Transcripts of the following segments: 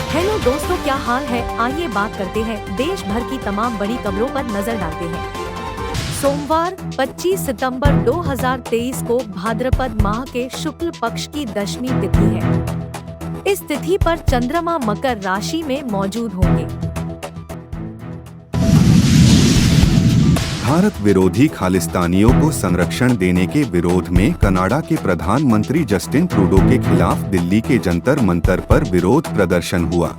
Hello दोस्तों, क्या हाल है। आइए बात करते हैं देश भर की तमाम बड़ी खबरों पर नजर डालते हैं। सोमवार 25 सितंबर 2023 को भाद्रपद माह के शुक्ल पक्ष की दशमी तिथि है। इस तिथि पर चंद्रमा मकर राशि में मौजूद होंगे। भारत विरोधी खालिस्तानियों को संरक्षण देने के विरोध में कनाडा के प्रधानमंत्री जस्टिन ट्रूडो के खिलाफ दिल्ली के जंतर मंतर पर विरोध प्रदर्शन हुआ।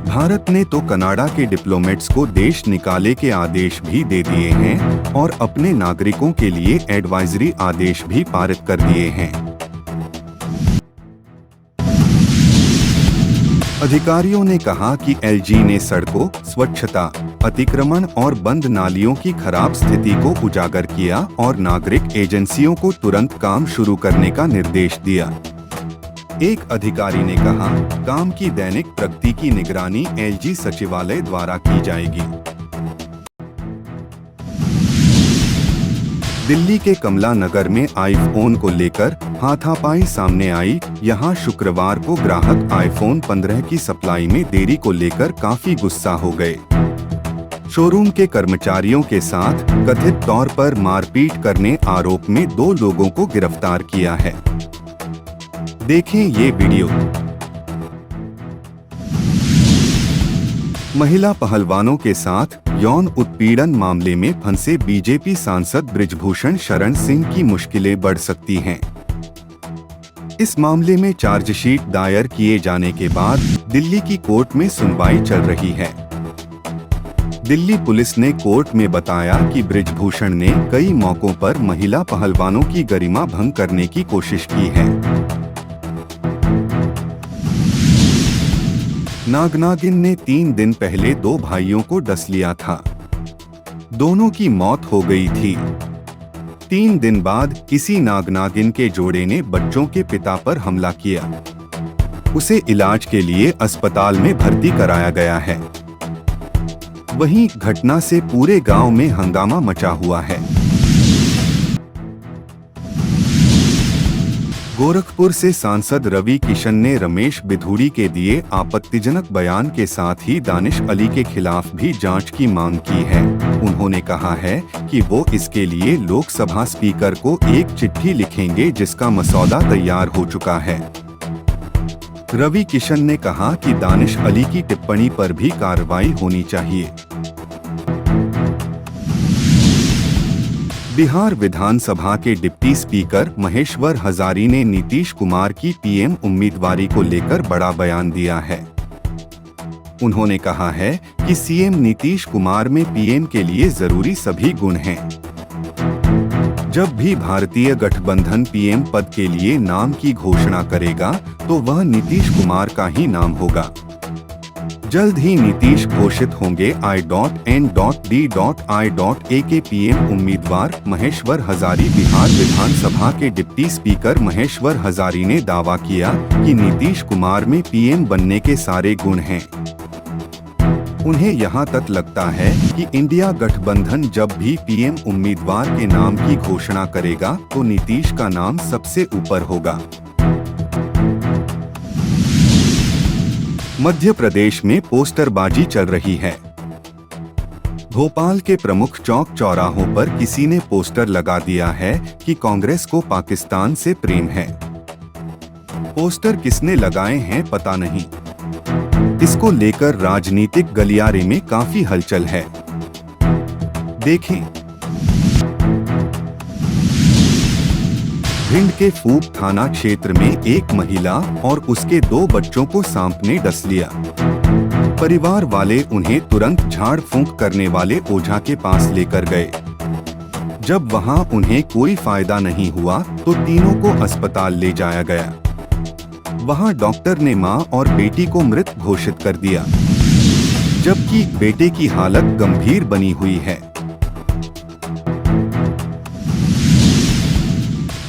भारत ने तो कनाडा के डिप्लोमेट्स को देश निकाले के आदेश भी दे दिए हैं और अपने नागरिकों के लिए एडवाइजरी आदेश भी पारित कर दिए हैं। अधिकारियों ने कहा कि एलजी ने सड़कों, स्वच्छता, अतिक्रमण और बंद नालियों की खराब स्थिति को उजागर किया और नागरिक एजेंसियों को तुरंत काम शुरू करने का निर्देश दिया। एक अधिकारी ने कहा, काम की दैनिक प्रगति की निगरानी एलजी सचिवालय द्वारा की जाएगी। दिल्ली के कमला नगर में आईफोन को लेकर हाथापाई सामने आई। यहां शुक्रवार को ग्राहक आईफोन 15 की सप्लाई में देरी को लेकर काफी गुस्सा हो गए। शोरूम के कर्मचारियों के साथ कथित तौर पर मारपीट करने आरोप में 2 लोगों को गिरफ्तार किया है। देखें ये वीडियो। महिला पहलवानों के साथ यौन उत्पीड़न मामले में फंसे बीजेपी सांसद बृजभूषण शरण सिंह की मुश्किलें बढ़ सकती हैं। इस मामले में चार्जशीट दायर किए जाने के बाद दिल्ली की कोर्ट में सुनवाई चल रही है। दिल्ली पुलिस ने कोर्ट में बताया कि बृजभूषण ने कई मौकों पर महिला पहलवानों की गरिमा भंग करने की कोशिश की है। नागनागिन ने 3 दिन पहले 2 भाइयों को डस लिया था। दोनों की मौत हो गई थी। 3 दिन बाद इसी नागनागिन के जोड़े ने बच्चों के पिता पर हमला किया। उसे इलाज के लिए अस्पताल में भर्ती कराया गया है। वहीं घटना से पूरे गांव में हंगामा मचा हुआ है। गोरखपुर से सांसद रवि किशन ने रमेश बिधूड़ी के दिए आपत्तिजनक बयान के साथ ही दानिश अली के खिलाफ भी जांच की मांग की है। उन्होंने कहा है कि वो इसके लिए लोकसभा स्पीकर को एक चिट्ठी लिखेंगे जिसका मसौदा तैयार हो चुका है। रवि किशन ने कहा कि दानिश अली की टिप्पणी पर भी कार्रवाई होनी चाहिए। बिहार विधानसभा के डिप्टी स्पीकर महेश्वर हजारी ने नीतीश कुमार की पीएम उम्मीदवारी को लेकर बड़ा बयान दिया है। उन्होंने कहा है कि सीएम नीतीश कुमार में पीएम के लिए जरूरी सभी गुण हैं। जब भी भारतीय गठबंधन पीएम पद के लिए नाम की घोषणा करेगा तो वह नीतीश कुमार का ही नाम होगा। जल्द ही नीतीश घोषित होंगे I.N.D.I.A के पीएम उम्मीदवार महेश्वर हजारी। बिहार विधानसभा के डिप्टी स्पीकर महेश्वर हजारी ने दावा किया कि नीतीश कुमार में पीएम बनने के सारे गुण हैं। उन्हें यहां तक लगता है कि इंडिया गठबंधन जब भी पीएम उम्मीदवार के नाम की घोषणा करेगा तो नीतीश का नाम सबसे ऊपर होगा। मध्य प्रदेश में पोस्टरबाजी चल रही है। भोपाल के प्रमुख चौक चौराहों पर किसी ने पोस्टर लगा दिया है कि कांग्रेस को पाकिस्तान से प्रेम है। पोस्टर किसने लगाए हैं पता नहीं। इसको लेकर राजनीतिक गलियारे में काफी हलचल है। देखें। भिंड के फूप थाना क्षेत्र में एक महिला और उसके 2 बच्चों को सांप ने डस लिया। परिवार वाले उन्हें तुरंत झाड़ फूंक करने वाले ओझा के पास लेकर गए। जब वहां उन्हें कोई फायदा नहीं हुआ तो तीनों को अस्पताल ले जाया गया। वहां डॉक्टर ने मां और बेटी को मृत घोषित कर दिया, जबकि बेटे की हालत गंभीर बनी हुई है।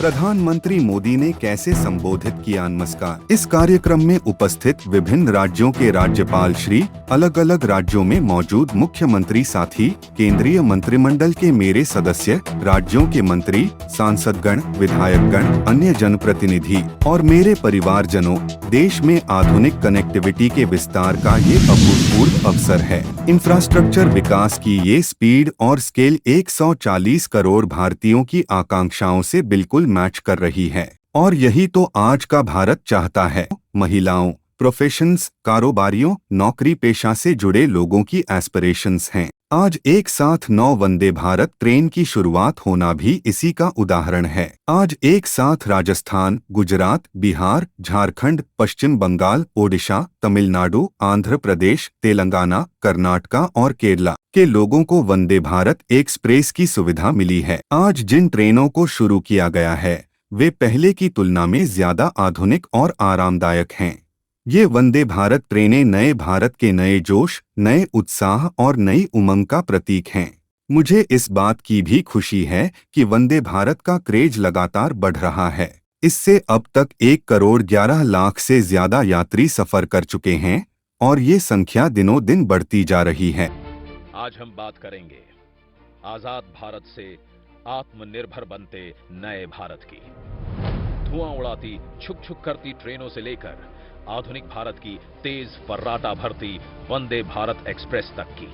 प्रधानमंत्री मोदी ने कैसे संबोधित किया? नमस्कार। इस कार्यक्रम में उपस्थित विभिन्न राज्यों के राज्यपाल श्री, अलग अलग राज्यों में मौजूद मुख्यमंत्री साथी, केंद्रीय मंत्रिमंडल के मेरे सदस्य, राज्यों के मंत्री, सांसदगण, विधायकगण, अन्य जनप्रतिनिधि और मेरे परिवारजनों, देश में आधुनिक कनेक्टिविटी के विस्तार का ये अभूतपूर्व अवसर है। इंफ्रास्ट्रक्चर विकास की ये स्पीड और स्केल 140 करोड़ भारतीयों की आकांक्षाओं से बिल्कुल मैच कर रही है और यही तो आज का भारत चाहता है। महिलाओं, प्रोफेशंस, कारोबारियों, नौकरी पेशा से जुड़े लोगों की एस्पिरेशंस हैं। आज एक साथ 9 वंदे भारत ट्रेन की शुरुआत होना भी इसी का उदाहरण है। आज एक साथ राजस्थान, गुजरात, बिहार, झारखंड, पश्चिम बंगाल, ओडिशा, तमिलनाडु, आंध्र प्रदेश, तेलंगाना, कर्नाटका और केरला के लोगों को वंदे भारत एक्सप्रेस की सुविधा मिली है। आज जिन ट्रेनों को शुरू किया गया है वे पहले की तुलना में ज्यादा आधुनिक और आरामदायक हैं। ये वंदे भारत ट्रेनें नए भारत के नए जोश, नए उत्साह और नई उमंग का प्रतीक हैं। मुझे इस बात की भी खुशी है कि वंदे भारत का क्रेज लगातार बढ़ रहा है। इससे अब तक 1 करोड़ 11 लाख से ज्यादा यात्री सफर कर चुके हैं और ये संख्या दिनों दिन बढ़ती जा रही है। आज हम बात करेंगे आजाद भारत से आत्मनिर्भर बनते नए भारत की। धुआं उड़ाती, छुक छुक करती ट्रेनों से लेकर आधुनिक भारत की तेज फर्राटा भरती वंदे भारत एक्सप्रेस तक की।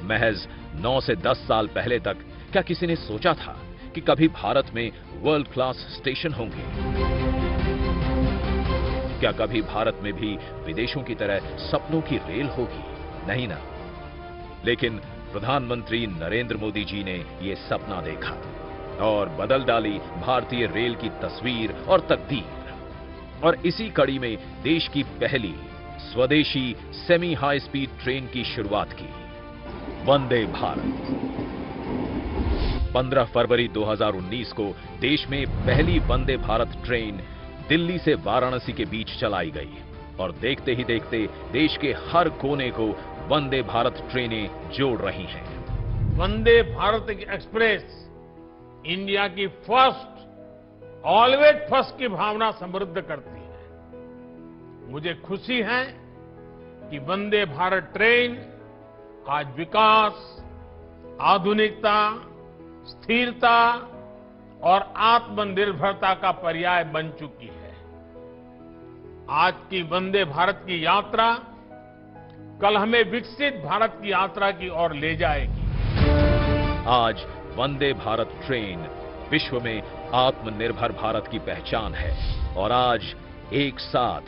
महज 9 से 10 साल पहले तक क्या किसी ने सोचा था कि कभी भारत में वर्ल्ड क्लास स्टेशन होंगे? क्या कभी भारत में भी विदेशों की तरह सपनों की रेल होगी? नहीं ना। लेकिन प्रधानमंत्री नरेंद्र मोदी जी ने यह सपना देखा और बदल डाली भारतीय रेल की तस्वीर और तकदीर। और इसी कड़ी में देश की पहली स्वदेशी सेमी हाई स्पीड ट्रेन की शुरुआत की, वंदे भारत। 15 फरवरी 2019 को देश में पहली वंदे भारत ट्रेन दिल्ली से वाराणसी के बीच चलाई गई और देखते ही देखते देश के हर कोने को वंदे भारत ट्रेनें जोड़ रही हैं। वंदे भारत एक्सप्रेस इंडिया की फर्स्ट, ऑलवेज फर्स्ट की भावना समृद्ध करती है। मुझे खुशी है कि वंदे भारत ट्रेन आज विकास, आधुनिकता, स्थिरता और आत्मनिर्भरता का पर्याय बन चुकी है। आज की वंदे भारत की यात्रा कल हमें विकसित भारत की यात्रा की ओर ले जाएगी। आज वंदे भारत ट्रेन विश्व में आत्मनिर्भर भारत की पहचान है और आज एक साथ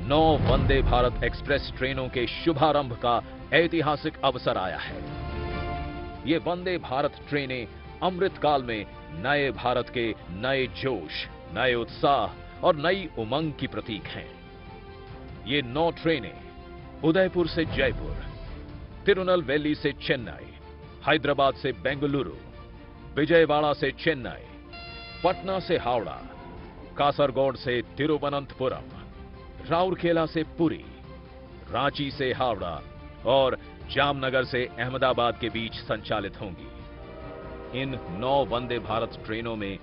9 वंदे भारत एक्सप्रेस ट्रेनों के शुभारंभ का ऐतिहासिक अवसर आया है। ये वंदे भारत ट्रेनें अमृतकाल में नए भारत के नए जोश, नए उत्साह और नई उमंग की प्रतीक हैं। ये 9 ट्रेनें उदयपुर से जयपुर, तिरुनेलवेली से चेन्नई, हैदराबाद से बेंगलुरु, विजयवाड़ा से चेन्नई, पटना से हावड़ा, कासरगोड से तिरुवनंतपुरम, राउरकेला से पुरी, रांची से हावड़ा और जामनगर से अहमदाबाद के बीच संचालित होंगी। इन 9 वंदे भारत ट्रेनों में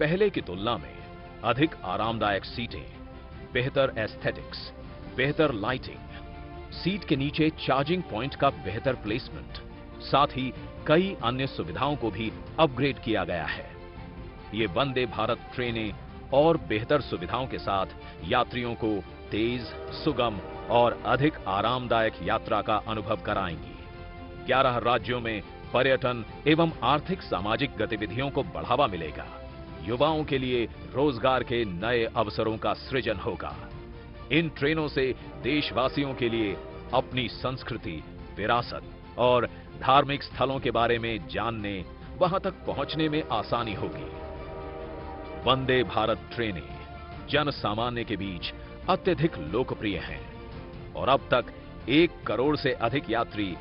पहले की तुलना में अधिक आरामदायक सीटें, बेहतर एस्थेटिक्स, बेहतर लाइटिंग, सीट के नीचे चार्जिंग पॉइंट का बेहतर प्लेसमेंट, साथ ही कई अन्य सुविधाओं को भी अपग्रेड किया गया है। ये वंदे भारत ट्रेनें और बेहतर सुविधाओं के साथ यात्रियों को तेज, सुगम और अधिक आरामदायक यात्रा का अनुभव कराएंगी। 11 राज्यों में पर्यटन एवं आर्थिक सामाजिक गतिविधियों को बढ़ावा मिलेगा। युवाओं के लिए रोजगार के नए अवसरों का सृजन होगा। इन ट्रेनों से देशवासियों के लिए अपनी संस्कृति, विरासत और धार्मिक स्थलों के बारे में जानने, वहां तक पहुंचने में आसानी होगी। वंदे भारत ट्रेनें जन सामान्य के बीच अत्यधिक लोकप्रिय हैं और अब तक 1 करोड़ से अधिक यात्री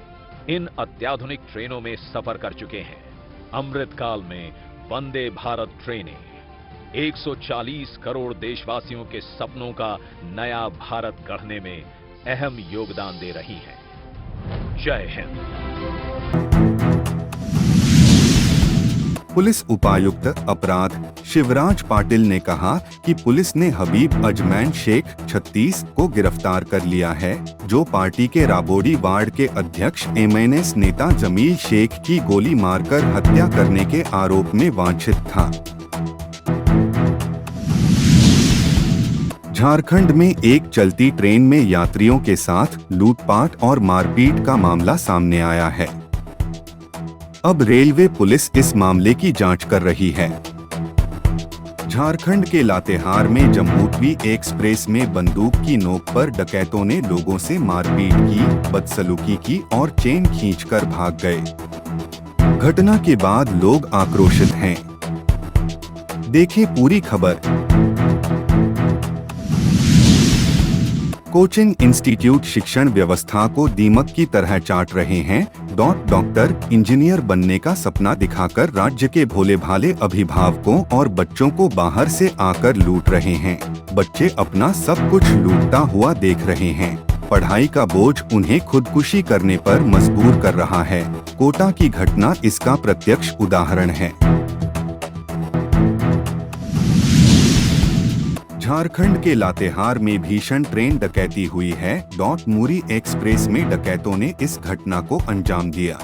इन अत्याधुनिक ट्रेनों में सफर कर चुके हैं। अमृतकाल में वंदे भारत ट्रेनें 140 करोड़ देशवासियों के सपनों का नया भारत गढ़ने में अहम योगदान दे रही हैं। जय हिंद। पुलिस उपायुक्त अपराध शिवराज पाटिल ने कहा कि पुलिस ने हबीब अजमैन शेख 36 को गिरफ्तार कर लिया है, जो पार्टी के राबोडी वार्ड के अध्यक्ष एमएनएस नेता जमील शेख की गोली मारकर हत्या करने के आरोप में वांछित था। झारखंड में एक चलती ट्रेन में यात्रियों के साथ लूटपाट और मारपीट का मामला सामने आया है। अब रेलवे पुलिस इस मामले की जांच कर रही है। झारखंड के लातेहार में जम्मूतवी एक्सप्रेस में बंदूक की नोक पर डकैतों ने लोगों से मारपीट की, बदसलूकी की और चेन खींचकर भाग गए। घटना के बाद लोग आक्रोशित हैं। देखें पूरी खबर। कोचिंग इंस्टीट्यूट शिक्षण व्यवस्था को दीमक की तरह चाट रहे हैं। डॉक्टर, इंजीनियर बनने का सपना दिखाकर राज्य के भोले भाले अभिभावकों और बच्चों को बाहर से आकर लूट रहे हैं। बच्चे अपना सब कुछ लूटता हुआ देख रहे हैं। पढ़ाई का बोझ उन्हें खुदकुशी करने पर मजबूर कर रहा है। कोटा की घटना इसका प्रत्यक्ष उदाहरण है। झारखंड के लातेहार में भीषण ट्रेन डकैती हुई है। मुरी एक्सप्रेस में डकैतों ने इस घटना को अंजाम दिया।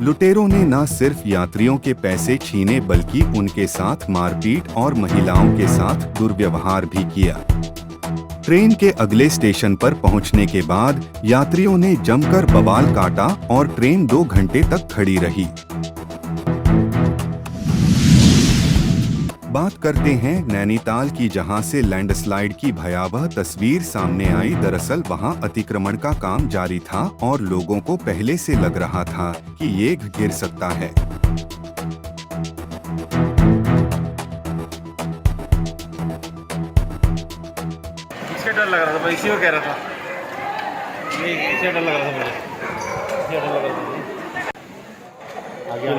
लुटेरों ने न सिर्फ यात्रियों के पैसे छीने बल्कि उनके साथ मारपीट और महिलाओं के साथ दुर्व्यवहार भी किया। ट्रेन के अगले स्टेशन पर पहुंचने के बाद यात्रियों ने जमकर बवाल काटा और ट्रेन 2 घंटे तक खड़ी रही। बात करते हैं नैनीताल की, जहां से लैंडस्लाइड की भयावह तस्वीर सामने आई। दरअसल वहां अतिक्रमण का काम जारी था और लोगों को पहले से लग रहा था कि ये गिर सकता है। इससे डर लग रहा था, मैं इसी को कह रहा था। नहीं, इससे डर लग रहा था मुझे। इससे डर लग रहा था। आगे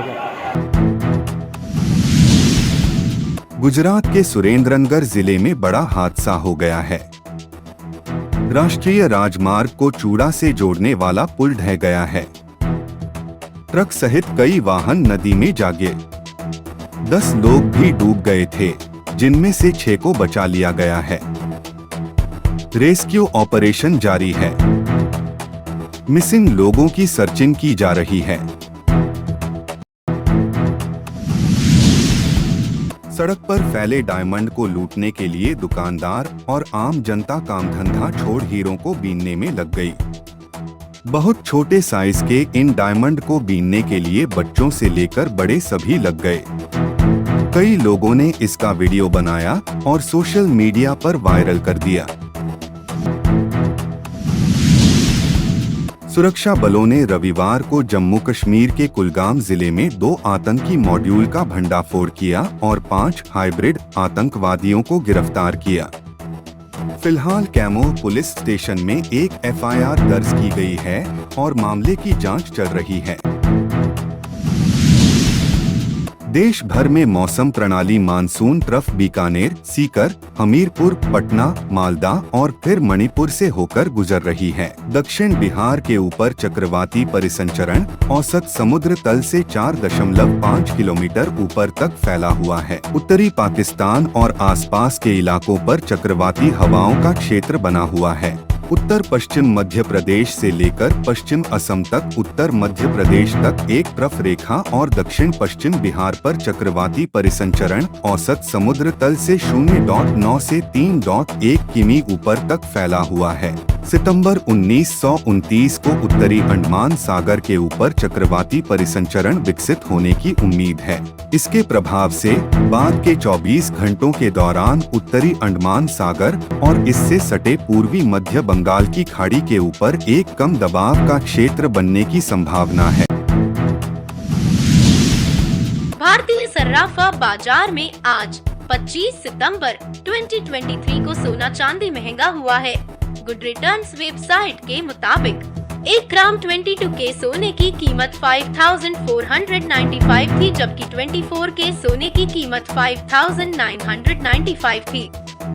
गुजरात के सुरेंद्रनगर जिले में बड़ा हादसा हो गया है। राष्ट्रीय राजमार्ग को चूड़ा से जोड़ने वाला पुल ढह गया है। ट्रक सहित कई वाहन नदी में जा गिरे। 10 लोग भी डूब गए थे, जिनमें से 6 को बचा लिया गया है। रेस्क्यू ऑपरेशन जारी है। मिसिंग लोगों की सर्चिंग की जा रही है। सड़क पर फैले डायमंड को लूटने के लिए दुकानदार और आम जनता काम धंधा छोड़ हीरों को बीनने में लग गई। बहुत छोटे साइज के इन डायमंड को बीनने के लिए बच्चों से लेकर बड़े सभी लग गए। कई लोगों ने इसका वीडियो बनाया और सोशल मीडिया पर वायरल कर दिया। सुरक्षा बलों ने रविवार को जम्मू कश्मीर के कुलगाम जिले में 2 आतंकी मॉड्यूल का भंडाफोड़ किया और 5 हाइब्रिड आतंकवादियों को गिरफ्तार किया। फिलहाल कैमूर पुलिस स्टेशन में एक एफआईआर दर्ज की गई है और मामले की जांच चल रही है। देश भर में मौसम प्रणाली मानसून ट्रफ बीकानेर, सीकर, हमीरपुर, पटना, मालदा और फिर मणिपुर से होकर गुजर रही है। दक्षिण बिहार के ऊपर चक्रवाती परिसंचरण औसत समुद्र तल से 4.5 किलोमीटर ऊपर तक फैला हुआ है। उत्तरी पाकिस्तान और आसपास के इलाकों पर चक्रवाती हवाओं का क्षेत्र बना हुआ है। उत्तर पश्चिम मध्य प्रदेश से लेकर पश्चिम असम तक, उत्तर मध्य प्रदेश तक एक ट्रफ रेखा और दक्षिण पश्चिम बिहार पर चक्रवाती परिसंचरण औसत समुद्र तल से 0.9 से 3.1 किमी ऊपर तक फैला हुआ है। सितंबर 1929 को उत्तरी अंडमान सागर के ऊपर चक्रवाती परिसंचरण विकसित होने की उम्मीद है। इसके प्रभाव से बाद के 24 घंटों के दौरान उत्तरी अंडमान सागर और इससे सटे पूर्वी मध्य बंगाल की खाड़ी के ऊपर एक कम दबाव का क्षेत्र बनने की संभावना है। भारतीय सर्राफा बाजार में आज 25 सितंबर 2023 को सोना चांदी महंगा हुआ है। गुड रिटर्न्स वेबसाइट के मुताबिक 1 ग्राम 22K सोने की कीमत 5495 थी, जबकि 24K सोने की कीमत 5995 थी।